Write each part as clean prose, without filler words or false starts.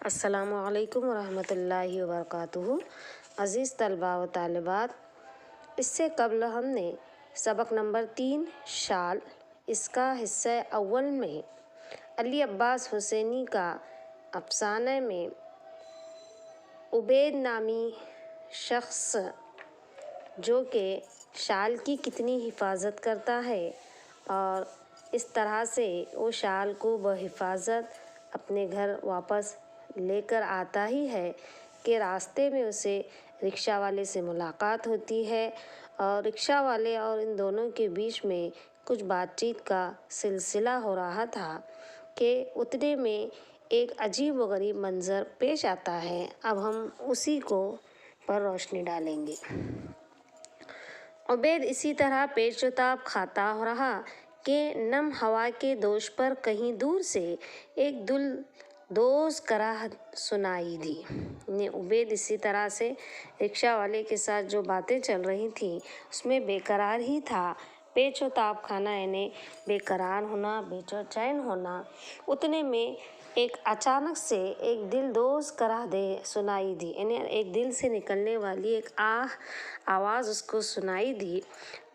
السلام علیکم ورحمۃ اللہ وبرکاتہ۔ عزیز طلباء و طالبات، اس سے قبل ہم نے سبق نمبر 3 شال، اس کا حصہ اول میں علی عباس حسینی کا افسانہ میں عبید نامی شخص جو کہ شال کی کتنی حفاظت کرتا ہے اور اس طرح سے وہ شال کو بحفاظت اپنے گھر واپس لے کر آتا ہی ہے کہ راستے میں اسے رکشہ والے سے ملاقات ہوتی ہے اور رکشہ والے اور ان دونوں کے بیچ میں کچھ بات چیت کا سلسلہ ہو رہا تھا کہ اتنے میں ایک عجیب و غریب منظر پیش آتا ہے۔ اب ہم اسی کو پر روشنی ڈالیں گے۔ عبید اسی طرح پیچ و تاب کھاتا رہا کہ نم ہوا کے دوش پر کہیں دور سے ایک دوز کراہت سنائی دی۔ عبید اسی طرح سے رکشہ والے کے ساتھ جو باتیں چل رہی تھیں اس میں بے قرار ہی تھا۔ پیچ و تاب کھانا یعنی بے قرار ہونا، بے چین ہونا۔ اتنے میں ایک اچانک سے ایک دلدوز کراہت سنائی دی، یعنی ایک دل سے نکلنے والی ایک آواز اس کو سنائی دی۔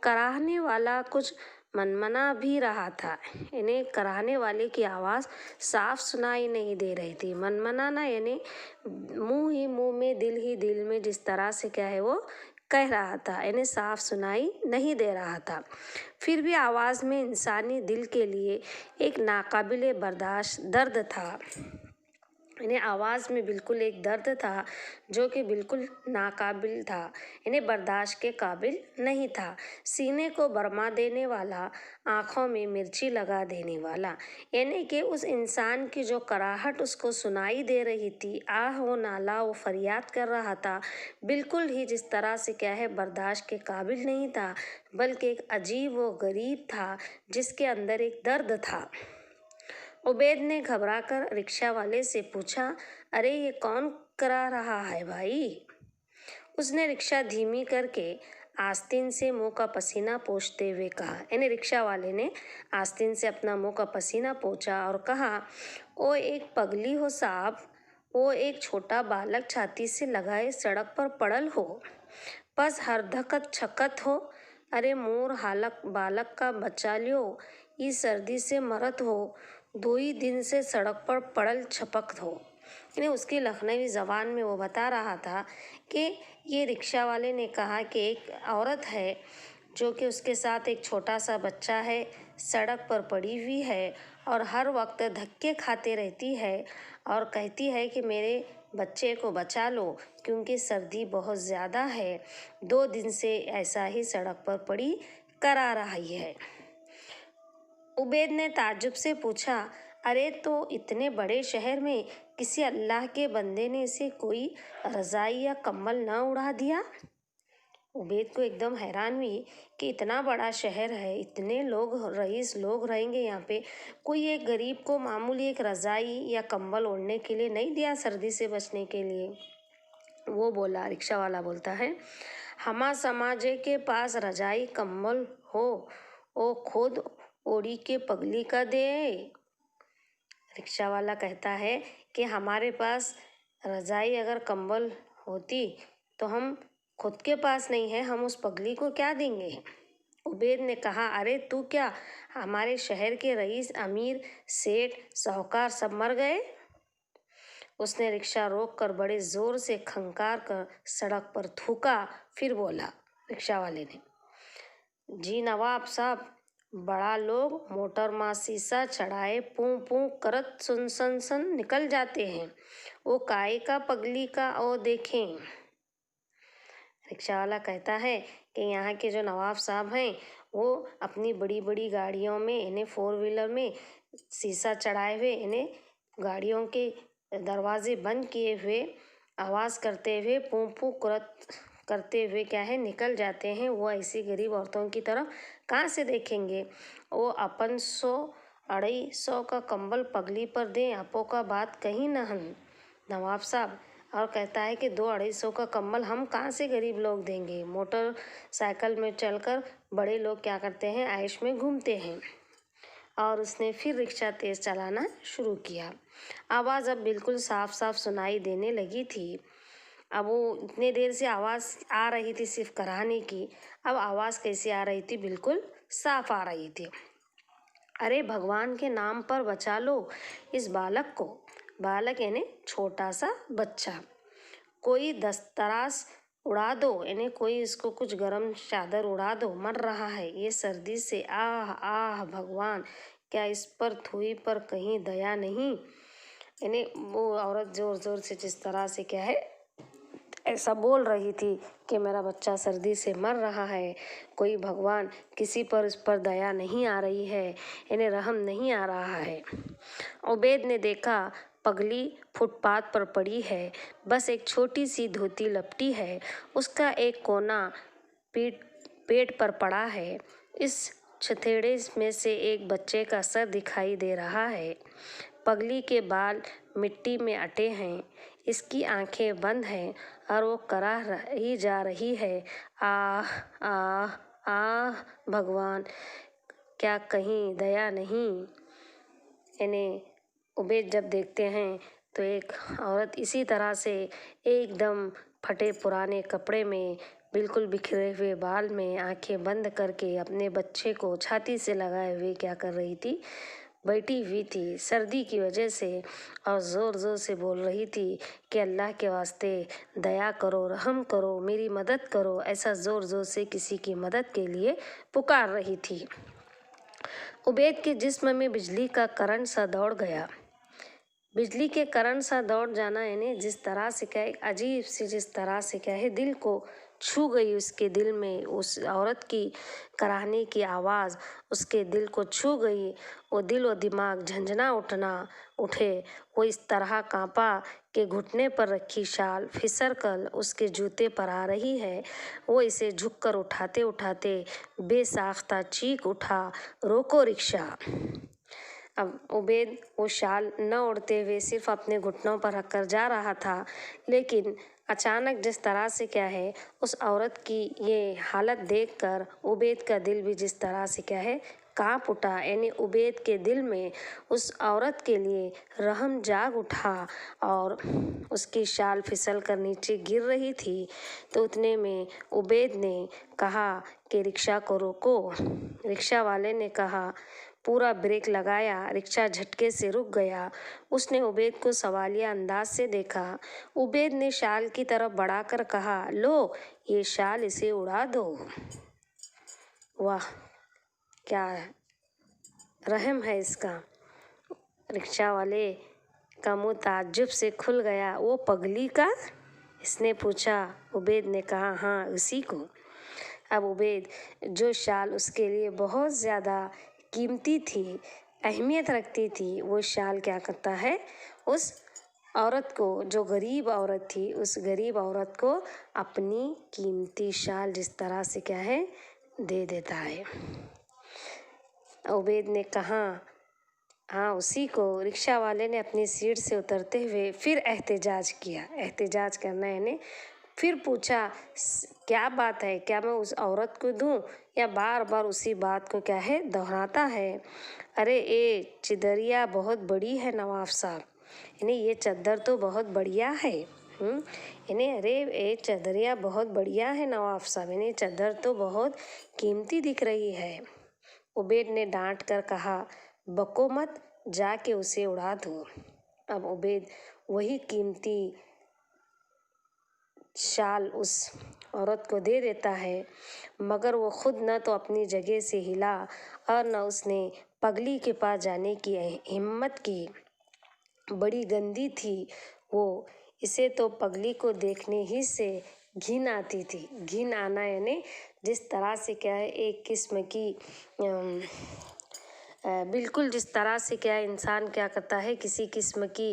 کراہنے والا کچھ منمنا بھی رہا تھا، یعنی کراہنے والے کی آواز صاف سنائی نہیں دے رہی تھی۔ منمنانا یعنی منہ ہی منہ میں دل ہی دل میں جس طرح سے کیا ہے وہ کہہ رہا تھا، یعنی صاف سنائی نہیں دے رہا تھا۔ پھر بھی آواز میں انسانی دل کے لیے ایک ناقابل برداشت درد تھا، یعنی آواز میں بالکل ایک درد تھا جو کہ بالکل ناقابل تھا، یعنی برداشت کے قابل نہیں تھا۔ سینے کو برما دینے والا، آنکھوں میں مرچی لگا دینے والا، یعنی کہ اس انسان کی جو کراہٹ اس کو سنائی دے رہی تھی، آہ و نالہ و فریاد کر رہا تھا، بالکل ہی جس طرح سے کیا ہے برداشت کے قابل نہیں تھا، بلکہ ایک عجیب و غریب تھا جس کے اندر ایک درد تھا۔ عبید نے گھبرا کر رکشہ والے سے پوچھا، ارے یہ کون کرا رہا ہے بھائی؟ اس نے رکشہ دھیمی کر کے آستین سے منہ کا پسینہ پوچھتے ہوئے کہا، یعنی رکشہ والے نے آستین سے اپنا منہ کا پسینہ پوچھا اور کہا، او ایک پگلی ہو صاحب، او ایک چھوٹا بالک چھاتی سے لگائے سڑک پر پڑل ہو، پس ہر دھکت چھکت ہو، ارے مور بالک کا بچا لیو، ای سردی سے مرت ہو، دوئی دن سے سڑک پر پڑل چھپکت ہو۔ یعنی اس کی لکھنوی زبان میں وہ بتا رہا تھا کہ یہ رکشہ والے نے کہا کہ ایک عورت ہے جو کہ اس کے ساتھ ایک چھوٹا سا بچہ ہے، سڑک پر پڑی ہوئی ہے اور ہر وقت دھکے کھاتے رہتی ہے اور کہتی ہے کہ میرے بچے کو بچا لو کیونکہ سردی بہت زیادہ ہے، 2 دن سے ایسا ہی سڑک پر پڑی کرا رہی ہے۔ عبید نے تعجب سے پوچھا، ارے تو اتنے بڑے شہر میں کسی اللہ کے بندے نے اسے کوئی رضائی یا کمبل نہ اڑا دیا؟ عبید کو ایک دم حیران ہوئی کہ اتنا بڑا شہر ہے، اتنے لوگ رئیس لوگ رہیں گے یہاں پہ، کوئی ایک غریب کو معمولی ایک رضائی یا کمبل اوڑھنے کے لیے نہیں دیا سردی سے بچنے کے لیے؟ وہ بولا، رکشہ والا بولتا ہے، ہما سماجے کے پاس رضائی کمبل ہو او خود اوڑی کے پگلی کا دے۔ رکشہ والا کہتا ہے کہ ہمارے پاس رضائی اگر کمبل ہوتی تو ہم خود کے پاس نہیں ہے، ہم اس پگلی کو کیا دیں گے؟ عبید نے کہا، ارے تو کیا، ہمارے شہر کے رئیس، امیر، سیٹھ، ساہوکار سب مر گئے؟ اس نے رکشہ روک کر بڑے زور سے کھنکار کر سڑک پر تھوکا، پھر بولا رکشہ والے نے، جی نواب صاحب، بڑا لوگ موٹر ماں شیشہ چڑھائے پوں پوں کرت سن سن سن نکل جاتے ہیں، وہ کائے کا پگلی کا او دیکھیں۔ رکشہ والا کہتا ہے کہ یہاں کے جو نواب صاحب ہیں وہ اپنی بڑی بڑی گاڑیوں میں، یعنی 4 ویلر میں شیشہ چڑھائے ہوئے، یعنی گاڑیوں کے دروازے بند کیے ہوئے، آواز کرتے ہوئے، پوں پوں کرتے ہوئے کیا ہے نکل جاتے ہیں، وہ ایسی غریب عورتوں کی طرف کہاں سے دیکھیں گے؟ وہ اپن 100-250 کا کمبل پگلی پر دیں، آپوں کا بات کہیں نہ ہن نواب صاحب۔ اور کہتا ہے کہ 200-250 کا کمبل ہم کہاں سے غریب لوگ دیں گے؟ موٹر سائیکل میں چل کر بڑے لوگ کیا کرتے ہیں، عیش میں گھومتے ہیں۔ اور اس نے پھر رکشہ تیز چلانا شروع کیا۔ आवाज़ अब बिल्कुल साफ साफ सुनाई देने लगी थी। अब वो इतने देर से आवाज़ आ रही थी सिर्फ कराहने की, अब आवाज़ कैसी आ रही थी, बिल्कुल साफ आ रही थी। अरे भगवान के नाम पर बचा लो इस बालक को। बालक यानी छोटा सा बच्चा। कोई दस्तरास उड़ा दो, यानी कोई इसको कुछ गरम चादर उड़ा दो, मर रहा है ये सर्दी से। आह आह भगवान, क्या इस पर थोड़ी पर कहीं दया नहीं। यानी वो औरत जोर जोर से जिस तरह से क्या है ऐसा बोल रही थी कि मेरा बच्चा सर्दी से मर रहा है, कोई भगवान किसी पर इस पर दया नहीं आ रही है, इन्हें रहम नहीं आ रहा है। उबैद ने देखा पगली फुटपाथ पर पड़ी है, बस एक छोटी सी धोती लपटी है, उसका एक कोना पेट पर पड़ा है। इस छथेड़े में से एक बच्चे का सर दिखाई दे रहा है। पगली के बाल मिट्टी में अटे हैं, इसकी आंखें बंद हैं और वो कराह रही जा रही है। आह आह आह भगवान, क्या कहीं दया नहीं। इन्हें उबैद जब देखते हैं तो एक औरत इसी तरह से एकदम फटे पुराने कपड़े में, बिल्कुल बिखरे हुए बाल में, आंखें बंद करके अपने बच्चे को छाती से लगाए हुए क्या कर रही थी, बैठी हुई थी सर्दी की वजह से, और ज़ोर ज़ोर से बोल रही थी कि अल्लाह के वास्ते दया करो, रहम करो, मेरी मदद करो। ऐसा ज़ोर ज़ोर से किसी की मदद के लिए पुकार रही थी। उबैद के जिस्म में बिजली का करंट सा दौड़ गया। बिजली के करंट सा दौड़ जाना यानी जिस तरह से क्या है, अजीब सी जिस तरह से क्या है दिल को छू गई, उसके दिल में उस औरत की कराहने की आवाज़ उसके दिल को छू गई। वो दिल और दिमाग झंझना उठे। वो इस तरह कांपा कि घुटने पर रखी शाल फिसल कर उसके जूते पर आ रही है। वो इसे झुककर उठाते उठाते बेसाख्ता चीख उठा, रोको रिक्शा। अब उबैद वो शाल न ओढ़ते हुए सिर्फ अपने घुटनों पर रखकर जा रहा था, लेकिन अचानक जिस तरह से क्या है उस औरत की ये हालत देखकर उबैद का दिल भी जिस तरह से क्या है कांप उठा। यानी उबैद के दिल में उस औरत के लिए रहम जाग उठा और उसकी शाल फिसल कर नीचे गिर रही थी। तो उतने में उबैद ने कहा कि रिक्शा को रोको। रिक्शा वाले ने कहा, पूरा ब्रेक लगाया, रिक्शा झटके से रुक गया। उसने उबैद को सवालिया अंदाज से देखा। उबैद ने शाल की तरफ बढ़ाकर कहा, लो ये शाल, इसे उड़ा दो। वाह, क्या रहम है इसका। रिक्शा वाले का मुंह ताज्जुब से खुल गया। वो पगली का? इसने पूछा। उबैद ने कहा, हाँ उसी को। अब उबैद, जो शाल उसके लिए बहुत ज़्यादा कीमती थी, अहमियत रखती थी, वो शाल क्या करता है, उस औरत को, जो गरीब औरत थी, उस गरीब औरत को अपनी कीमती शाल जिस तरह से क्या है दे देता है। उबैद ने कहा, हाँ उसी को। रिक्शा वाले ने अपनी सीट से उतरते हुए फिर एहतजाज किया। एहतजाज करना यानी फिर पूछा, क्या बात है, क्या मैं उस औरत को दूं? या बार बार उसी बात को क्या है दोहराता है। अरे ये चदरिया बहुत बड़ी है नवाब साहब, यानी ये चद्दर तो बहुत बढ़िया है। यानी अरे ये चदरिया बहुत बढ़िया है नवाब साहब, यानी चद्दर तो बहुत कीमती दिख रही है। उबैद ने डांट कर कहा, बको मत, जाके उसे उड़ा दो। अब उबैद वही कीमती शाल उस औरत को दे देता है, मगर वो खुद न तो अपनी जगह से हिला और न उसने पगली के पास जाने की हिम्मत की। बड़ी गंदी थी वो, इसे तो पगली को देखने ही से घिन आती थी। घिन आना यानी जिस तरह से क्या है एक किस्म की बिल्कुल जिस तरह से क्या इंसान क्या करता है, किसी किस्म की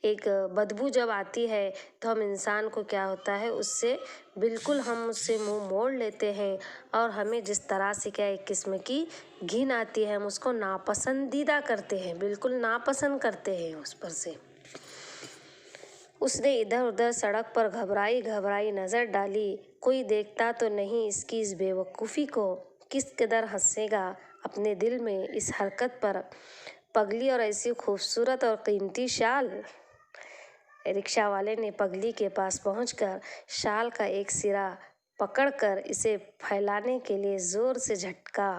एक बदबू जब आती है तो हम इंसान को क्या होता है, उससे बिल्कुल हम उससे मुंह मोड़ लेते हैं और हमें जिस तरह से क्या एक किस्म की घिन आती है, हम उसको नापसंदीदा करते हैं, बिल्कुल नापसंद करते हैं उस पर से। उसने इधर उधर सड़क पर घबराई घबराई नज़र डाली, कोई देखता तो नहीं इसकी इस बेवकूफ़ी को। किस कदर हंसेगा अपने दिल में इस हरकत पर। पगली और ऐसी खूबसूरत और कीमती शाल। रिक्शा वाले ने पगली के पास पहुंचकर शाल का एक सिरा पकड़कर इसे फैलाने के लिए जोर से झटका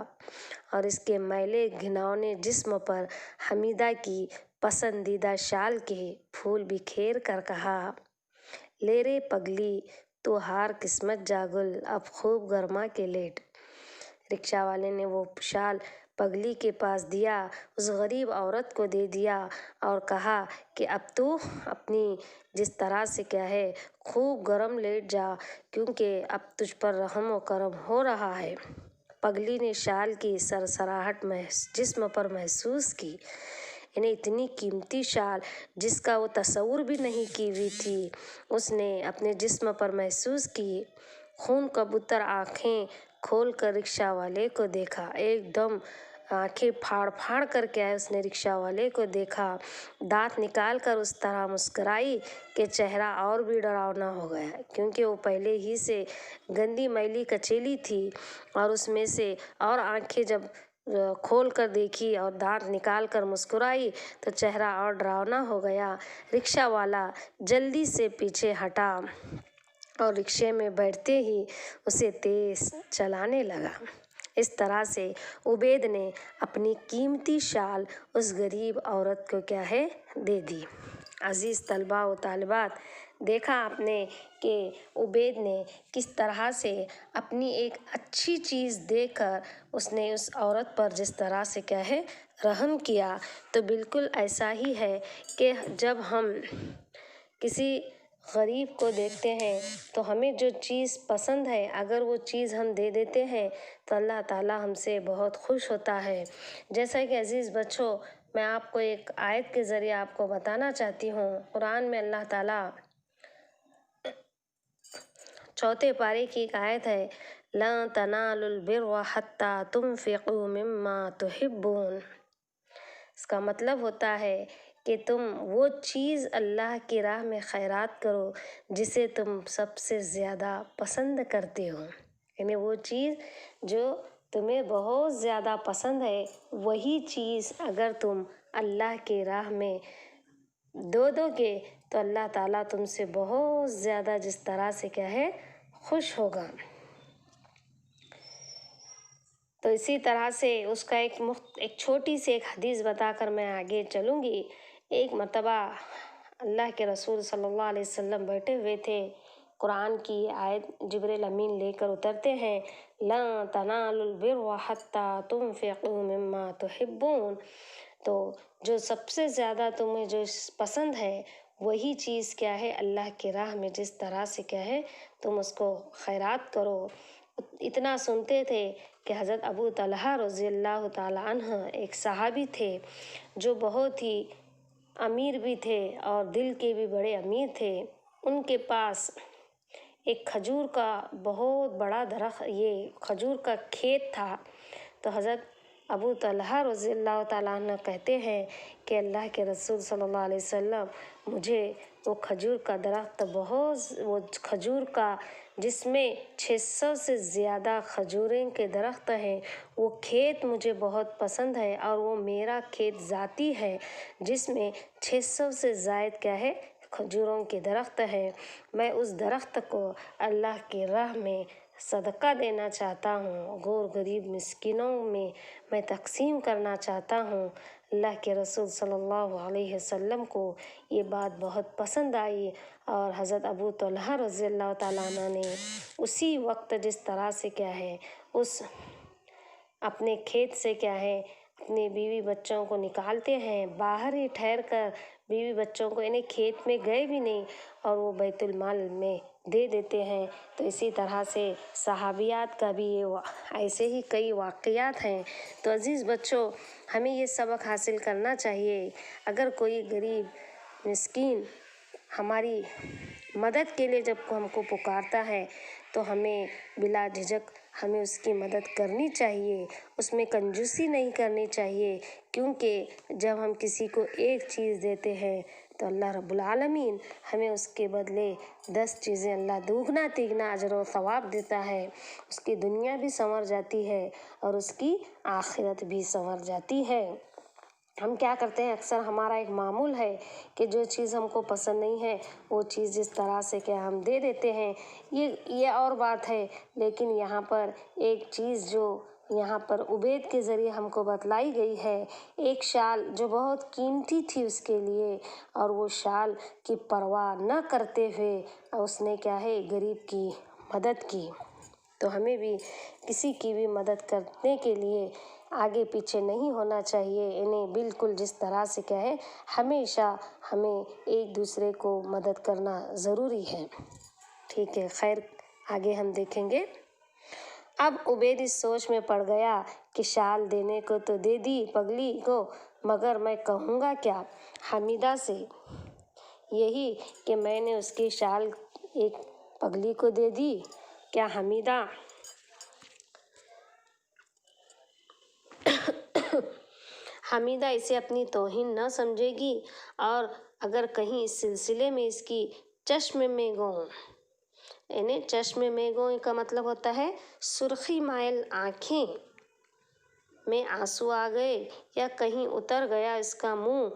और इसके मैले घिनौने जिस्म पर हमीदा की पसंदीदा शाल के फूल बिखेर कर कहा, ले रे पगली, तू हार किस्मत जागुल, अब खूब गरमा के लेट। रिक्शा वाले ने वो शाल पगली के पास दिया, उस गरीब औरत को दे दिया और कहा कि अब तू अपनी जिस तरह से क्या है खूब गरम लेट जा, क्योंकि अब तुझ पर रहम व करम हो रहा है। पगली ने शाल की सरसराहट जिस्म पर महसूस की। इन्हें इतनी कीमती शाल जिसका वो तसव्वुर भी नहीं की हुई थी, उसने अपने जिस्म पर महसूस की। खून कबूतर आंखें खोल कर रिक्शा वाले को देखा। एकदम आंखें फाड़ फाड़ कर क्या है उसने रिक्शा वाले को देखा। दांत निकाल कर उस तरह मुस्कुराई कि चेहरा और भी डरावना हो गया, क्योंकि वो पहले ही से गंदी मैली कचेली थी और उसमें से और आंखें जब खोल कर देखी और दांत निकाल कर मुस्कुराई तो चेहरा और डरावना हो गया। रिक्शा वाला जल्दी से पीछे हटा और रिक्शे में बैठते ही उसे तेज चलाने लगा। इस तरह से उबैद ने अपनी कीमती शाल उस गरीब औरत को क्या है दे दी। अजीज़ तलबा व तालिबात, देखा आपने कि उबैद ने किस तरह से अपनी एक अच्छी चीज़ देकर उसने उस औरत पर जिस तरह से क्या है रहम किया। तो बिल्कुल ऐसा ही है कि जब हम किसी गरीब को देखते हैं तो हमें जो चीज़ पसंद है अगर वो चीज़ हम दे देते हैं तो अल्लाह ताला हमसे बहुत खुश होता है। जैसा कि अज़ीज़ बच्चों, मैं आपको एक आयत के ज़रिए आपको बताना चाहती हूँ। कुरान में अल्लाह ताला 4 पारे की एक आयत है, ला तनालुल बिर्रा हत्ता तुनफिकू मिम्मा तुहिब्बून। इसका मतलब होता है कि तुम वो चीज़ अल्लाह की राह में खैरात करो जिसे तुम सबसे ज़्यादा पसंद करते हो। यानी वो चीज़ जो तुम्हें बहुत ज़्यादा पसंद है वही चीज़ अगर तुम अल्लाह की राह में दोगे तो अल्लाह ताला तुमसे बहुत ज़्यादा जिस तरह से क्या है खुश होगा। तो इसी तरह से उसका एक छोटी सी एक हदीस बताकर मैं आगे चलूँगी। एक मर्तबा अल्लाह के रसूल सल्लल्लाहु अलैहि वसल्लम बैठे हुए थे, कुरान की आयत जिब्रील अमीन लेकर उतरते हैं, ला तनालुल बिर्रा हत्ता तुनफिकू मिम्मा तुहिब्बून। तो जो सबसे ज़्यादा तुम्हें जो पसंद है वही चीज़ क्या है अल्लाह की राह में जिस तरह से क्या है तुम उसको खैरात करो। इतना सुनते थे कि हज़रत अबू तलहा रज़ियल्लाहु ताला अन्हु एक सहाबी थे जो बहुत ही अमीर भी थे और दिल के भी बड़े अमीर थे। उनके पास एक खजूर का बहुत बड़ा दरख्त, ये खजूर का खेत था। तो हज़रत अबू तलहा रज़ियल्लाहु ताला अन्हु कहते हैं कि अल्लाह के रसूल सल्लल्लाहु अलैहि वसल्लम, मुझे वो खजूर का दरख्त वो खजूर का जिसमें 600 से ज़्यादा खजूरें के दरख्त हैं वो खेत मुझे बहुत पसंद है और वो मेरा खेत ज़ाती है जिसमें 600 से ज़ायद क्या है खजूरों के दरख्त हैं। मैं उस दरख्त को अल्लाह की राह में सदका देना चाहता हूँ, गौर गरीब मिस्किनों में मैं तकसीम करना चाहता हूँ। अल्लाह के रसूल सल्लल्लाहु अलैहि वसल्लम को ये बात बहुत पसंद आई और हज़रत अबू तलहा रज़ियल्लाहु ताला अन्हु ने उसी वक्त जिस तरह से क्या है उस अपने खेत से क्या है अपने बीवी बच्चों को निकालते हैं, बाहर ही ठहर कर बीवी बच्चों को, इन्हें खेत में गए भी नहीं और वो बैतुल माल में दे देते हैं। तो इसी तरह से सहाबियात का भी ये ऐसे ही कई वाक़यात हैं। तो अज़ीज़ बच्चों, हमें ये सबक हासिल करना चाहिए, अगर कोई गरीब मिस्कीन हमारी मदद के लिए जब हमको पुकारता है तो हमें बिला झिझक हमें उसकी मदद करनी चाहिए, उसमें कंजूसी नहीं करनी चाहिए। क्योंकि जब हम किसी को एक चीज़ देते हैं तो अल्लाह रब्बुल आलमीन हमें उसके बदले 10 चीज़ें अल्लाह दुगना तिगना अजर व सवाब देता है। उसकी दुनिया भी संवर जाती है और उसकी आखिरत भी संवर जाती है। हम क्या करते हैं, अक्सर हमारा एक मामूल है कि जो चीज़ हमको पसंद नहीं है वो चीज़ जिस तरह से क्या हम दे देते हैं। ये और बात है, लेकिन यहाँ पर एक चीज़ जो यहाँ पर उबैद के ज़रिए हमको बतलाई गई है, एक शाल जो बहुत कीमती थी उसके लिए, और वो शाल की परवाह न करते हुए उसने क्या है, गरीब की मदद की। तो हमें भी किसी की भी मदद करने के लिए आगे पीछे नहीं होना चाहिए। इन्हें बिल्कुल जिस तरह से क्या है, हमेशा हमें एक दूसरे को मदद करना ज़रूरी है। ठीक है, खैर आगे हम देखेंगे। अब उबैद इस सोच में पड़ गया कि शाल देने को तो दे दी पगली को, मगर मैं कहूँगा क्या हमीदा से, यही कि मैंने उसकी शाल एक पगली को दे दी। क्या हमीदा इसे अपनी तौहीन न समझेगी, और अगर कहीं इस सिलसिले में इसकी चश्म में गो, यानी चश्म में गो का मतलब होता है सुर्खी मायल आँखें में आंसू आ गए, या कहीं उतर गया इसका मुंह,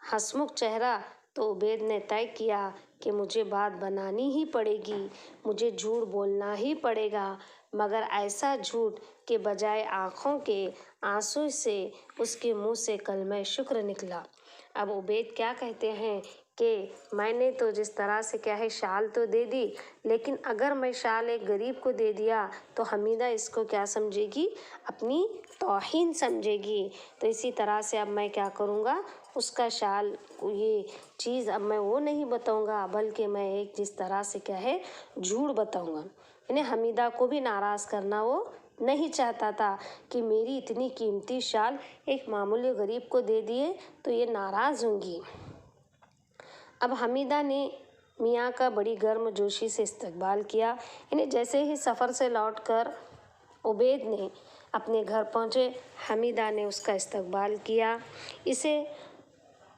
हंसमुख चेहरा, तो उबैद ने तय किया कि मुझे बात बनानी ही पड़ेगी, मुझे झूठ बोलना ही पड़ेगा, मगर ऐसा झूठ के बजाय आँखों के आंसू से उसके मुंह से कलमे शुक्र निकला। अब उबैद क्या कहते हैं कि मैंने तो जिस तरह से क्या है शाल तो दे दी, लेकिन अगर मैं शाल एक गरीब को दे दिया तो हमीदा इसको क्या समझेगी, अपनी तौहीन समझेगी। तो इसी तरह से अब मैं क्या करूँगा, उसका शाल, ये चीज़ अब मैं वो नहीं बताऊँगा, बल्कि मैं एक जिस तरह से क्या है झूठ बताऊँगा। यानी हमीदा को भी नाराज़ करना वो नहीं चाहता था कि मेरी इतनी कीमती शाल एक मामूली गरीब को दे दिए तो ये नाराज़ होंगी। अब हमीदा ने मियाँ का बड़ी गर्मजोशी से इस्तकबाल किया। इन्हें जैसे ही सफ़र से लौटकर उबैद ने अपने घर पहुँचे, हमीदा ने उसका इस्तकबाल किया, इसे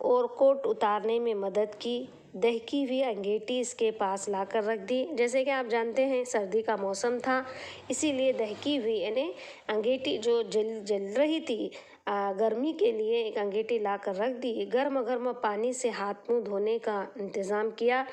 ओवरकोट उतारने में मदद की, दहकी हुई अंगीठी इसके पास लाकर रख दी। जैसे कि आप जानते हैं सर्दी का मौसम था, इसीलिए दहकी हुई यानी अंगीठी जो जल रही थी, गर्मी के लिए एक अंगीठी लाकर रख दी। गर्म गर्म पानी से हाथ मुंह धोने का इंतज़ाम किया।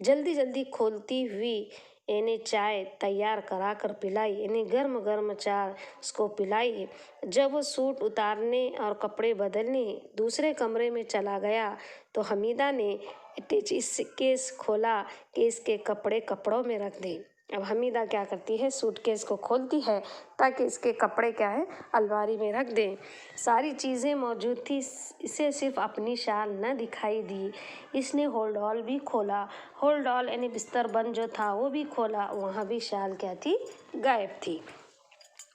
जल्दी जल्दी खोलती हुई इन्हें चाय तैयार करा कर पिलाई, इन्हें गर्म गर्म चाय उसको पिलाई। जब वो सूट उतारने और कपड़े बदलने दूसरे कमरे में चला गया तो हमीदा ने तेजी से केस खोला कि इसके कपड़े कपड़ों में रख दें। अब हमीदा क्या करती है, सूटकेस को खोलती है ताकि इसके कपड़े क्या है अलमारी में रख दें। सारी चीज़ें मौजूद थी, इसे सिर्फ अपनी शाल न दिखाई दी। इसने होल्डॉल भी खोला, होल्डॉल यानी बिस्तर बंद जो था वो भी खोला, वहाँ भी शाल क्या थी, गायब थी।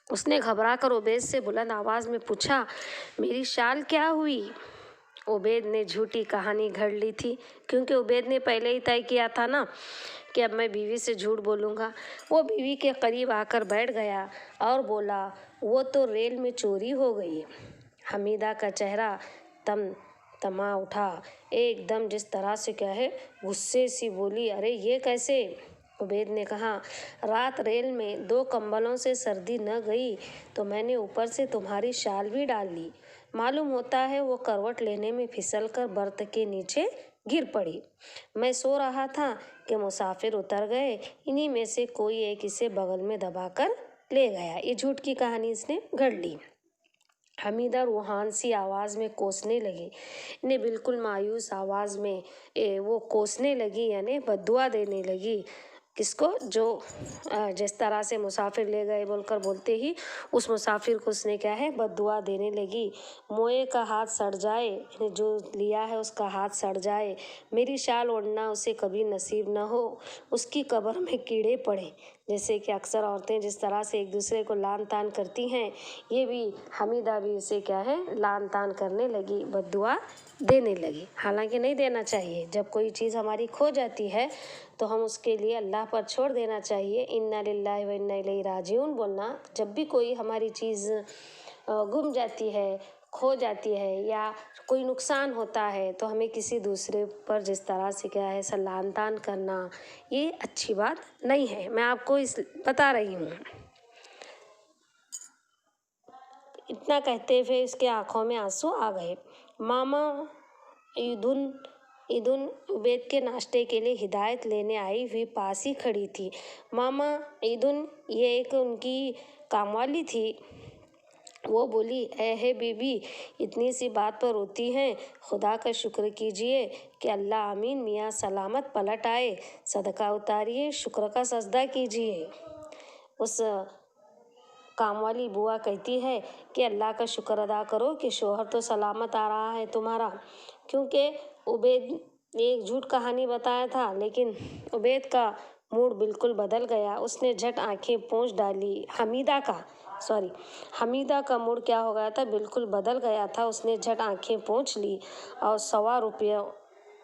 उसने घबरा कर उबैद से बुलंद आवाज़ में पूछा, मेरी शाल क्या हुई? उबैद ने झूठी कहानी घड़ ली थी, क्योंकि उबैद ने पहले ही तय किया था ना कि अब मैं बीवी से झूठ बोलूँगा। वो बीवी के करीब आकर बैठ गया और बोला, वो तो रेल में चोरी हो गई। हमीदा का चेहरा तमा उठा, एकदम जिस तरह से क्या है गुस्से सी बोली, अरे ये कैसे? उबैद ने कहा, रात रेल में 2 कंबलों से सर्दी न गई तो मैंने ऊपर से तुम्हारी शाल भी डाल ली। मालूम होता है वो करवट लेने में फिसल कर बर्थ के नीचे गिर पड़ी। मैं सो रहा था कि मुसाफिर उतर गए, इन्हीं में से कोई एक इसे बगल में दबाकर ले गया। ये झूठ की कहानी इसने घड़ ली। हमीदा रूहान सी आवाज़ में कोसने लगी, इन्हें बिल्कुल मायूस आवाज़ में वो कोसने लगी, यानी बद्दुआ देने लगी। किसको? जो जिस तरह से मुसाफिर ले गए बोलकर बोलते ही उस मुसाफिर को उसने क्या है बद्दुआ देने लगी। मोए का हाथ सड़ जाए, यानी जो लिया है उसका हाथ सड़ जाए, मेरी शाल ओढ़ना उसे कभी नसीब न हो, उसकी कब्र में कीड़े पड़े। जैसे कि अक्सर औरतें जिस तरह से एक दूसरे को लान तान करती हैं, ये भी हमीदा भी उसे क्या है लान तान करने लगी, बद्दुआ देने लगी। हालांकि नहीं देना चाहिए, जब कोई चीज़ हमारी खो जाती है तो हम उसके लिए अल्लाह पर छोड़ देना चाहिए। इन्ना लिल्लाहि व इन्ना इलैहि राजिऊन बोलना। जब भी कोई हमारी चीज़ गुम जाती है, खो जाती है या कोई नुकसान होता है तो हमें किसी दूसरे पर जिस तरह से क्या है लान तान करना, ये अच्छी बात नहीं है। मैं आपको बता रही हूँ। इतना कहते हुए इसके आंखों में आंसू आ गए। मामा ईदुन उबैद के नाश्ते के लिए हिदायत लेने आई हुई पास ही खड़ी थी। मामा ईदुन ये एक उनकी कामवाली थी। वो बोली, है बीबी, इतनी सी बात पर रोती हैं। खुदा का शुक्र कीजिए कि अल्लाह आमीन मियाँ सलामत पलट आए। सदका उतारिए, शुक्र का सजदा कीजिए। उस कामवाली बुआ कहती है कि अल्लाह का शुक्र अदा करो कि शोहर तो सलामत आ रहा है तुम्हारा, क्योंकि उबैद ने एक झूठ कहानी बताया था। लेकिन उबैद का मूड बिल्कुल बदल गया। उसने झट आंखें पोंछ डाली। हमीदा का मूड क्या हो गया था, बिल्कुल बदल गया था। उसने झट आंखें पोंछ ली और 1.25 रुपये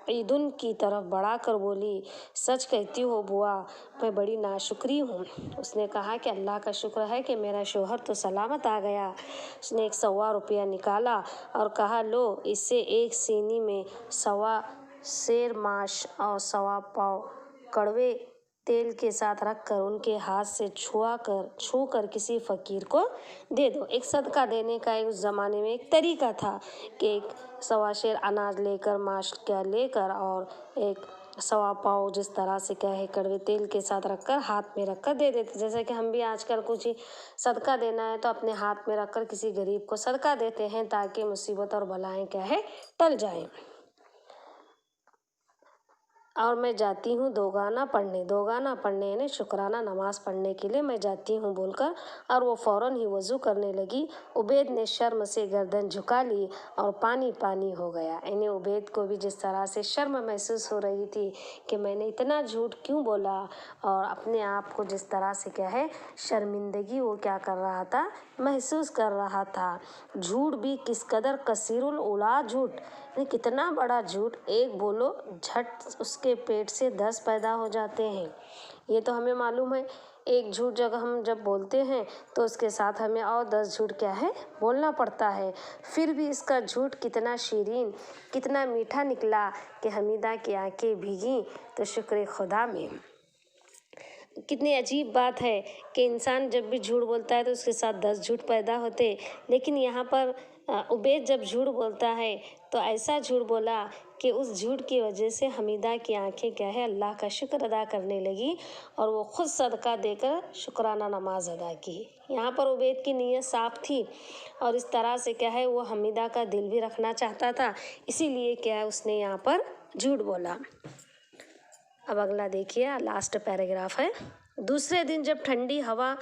ईदुन की तरफ बढ़ाकर बोली, सच कहती हो बुआ, मैं बड़ी नाशुक्री हूँ। उसने कहा कि अल्लाह का शुक्र है कि मेरा शोहर तो सलामत आ गया। उसने एक 1.25 रुपया निकाला और कहा, लो, इससे एक सीनी में 1.25 सेर मांस और 1.25 पाव कड़वे तेल के साथ रखकर उनके हाथ से छू कर किसी फकीर को दे दो। एक सदका देने का उस ज़माने में एक तरीका था कि एक 1.25 सेर अनाज लेकर, मांस क्या लेकर और एक 1.25 पाव जिस तरह से क्या है कड़वे तेल के साथ रखकर हाथ में रखकर दे देते। जैसे कि हम भी आजकल कुछ ही सदका देना है तो अपने हाथ में रखकर किसी गरीब को सदका देते हैं ताकि मुसीबत और बलाएं क्या है टल जाएं। और मैं जाती हूँ दोगाना पढ़ने यानी शुक्राना नमाज पढ़ने के लिए मैं जाती हूँ बोलकर, और वो फ़ौरन ही वज़ू करने लगी। उबैद ने शर्म से गर्दन झुका ली और पानी पानी हो गया। यानी उबैद को भी जिस तरह से शर्म महसूस हो रही थी कि मैंने इतना झूठ क्यों बोला, और अपने आप को जिस तरह से क्या है शर्मिंदगी वो क्या कर रहा था, महसूस कर रहा था। झूठ भी किस कदर कसीरुल उला झूठ, कितना बड़ा झूठ, एक बोलो झट उसके पेट से 10 पैदा हो जाते हैं। ये तो हमें मालूम है। एक झूठ हम जब बोलते हैं तो उसके साथ हमें और 10 झूठ क्या है बोलना पड़ता है। फिर भी इसका झूठ कितना शीरीन, कितना मीठा निकला कि हमीदा की आंखें भीगी तो शुक्र खुदा में। कितनी अजीब बात है कि इंसान जब भी झूठ बोलता है तो उसके साथ 10 झूठ पैदा होते। लेकिन यहाँ पर उबैद जब झूठ बोलता है तो ऐसा झूठ बोला कि उस झूठ की वजह से हमीदा की आंखें क्या है अल्लाह का शुक्र अदा करने लगी और वो खुद सदका देकर शुक्राना नमाज अदा की। यहाँ पर उबैद की नीयत साफ थी और इस तरह से क्या है वो हमीदा का दिल भी रखना चाहता था, इसीलिए क्या है उसने यहाँ पर झूठ बोला। अब अगला देखिए, लास्ट पैराग्राफ है। दूसरे दिन जब ठंडी हवा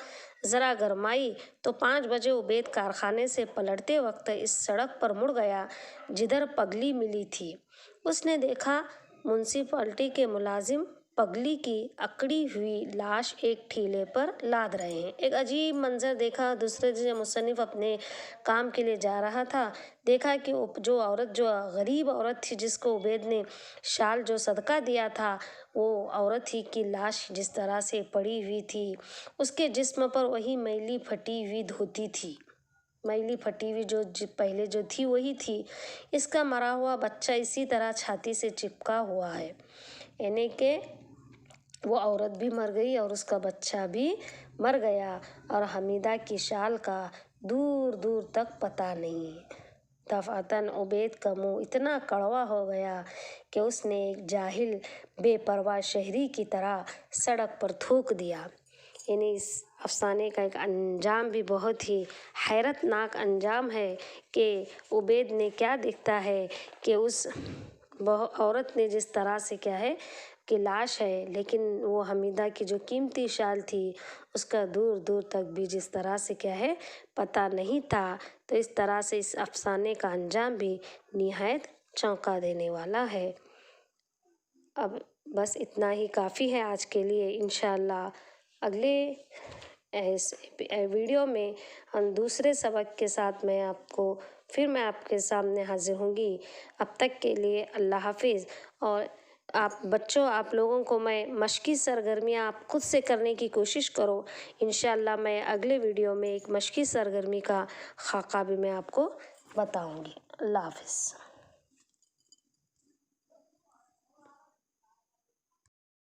ज़रा गरमाई तो 5 बजे उबैद कारखाने से पलटते वक्त इस सड़क पर मुड़ गया जिधर पगली मिली थी। उसने देखा म्युनिसिपैलिटी के मुलाजिम पगली की अकड़ी हुई लाश एक ठीले पर लाद रहे हैं। एक अजीब मंजर देखा। दूसरे दिन मुसन्निफ अपने काम के लिए जा रहा था, देखा कि जो गरीब औरत थी जिसको उबैद ने शाल जो सदका दिया था, वो औरत ही की लाश जिस तरह से पड़ी हुई थी, उसके जिस्म पर वही मैली फटी हुई धोती थी। मैली फटी हुई जो पहले जो थी वही थी। इसका मरा हुआ बच्चा इसी तरह छाती से चिपका हुआ है, यानी कि वो औरत भी मर गई और उसका बच्चा भी मर गया और हमीदा की शाल का दूर दूर तक पता नहीं। दफातन उबैद का मुंह इतना कड़वा हो गया कि उसने एक जाहिल बेपरवाह शहरी की तरह सड़क पर थूक दिया। यानी इस अफसाने का एक अंजाम भी बहुत ही हैरतनाक अंजाम है कि उबैद ने क्या देखता है कि उस औरत ने जिस तरह से क्या है कि लाश है, लेकिन वो हमीदा की जो कीमती शाल थी उसका दूर दूर तक भी जिस तरह से क्या है पता नहीं था। तो इस तरह से इस अफसाने का अंजाम भी निहायत चौंका देने वाला है। अब बस इतना ही काफ़ी है आज के लिए। इंशाअल्लाह अगले इस वीडियो में हम दूसरे सबक के साथ मैं आपके सामने हाजिर होंगी। अब तक के लिए अल्लाह हाफिज़। और आप लोगों को मैं मश्की सरगर्मियाँ आप खुद से करने की कोशिश करो। इंशाअल्लाह मैं अगले वीडियो में एक मश्की सरगर्मी का खाका भी मैं आपको बताऊंगी। अल्लाह हाफिज़।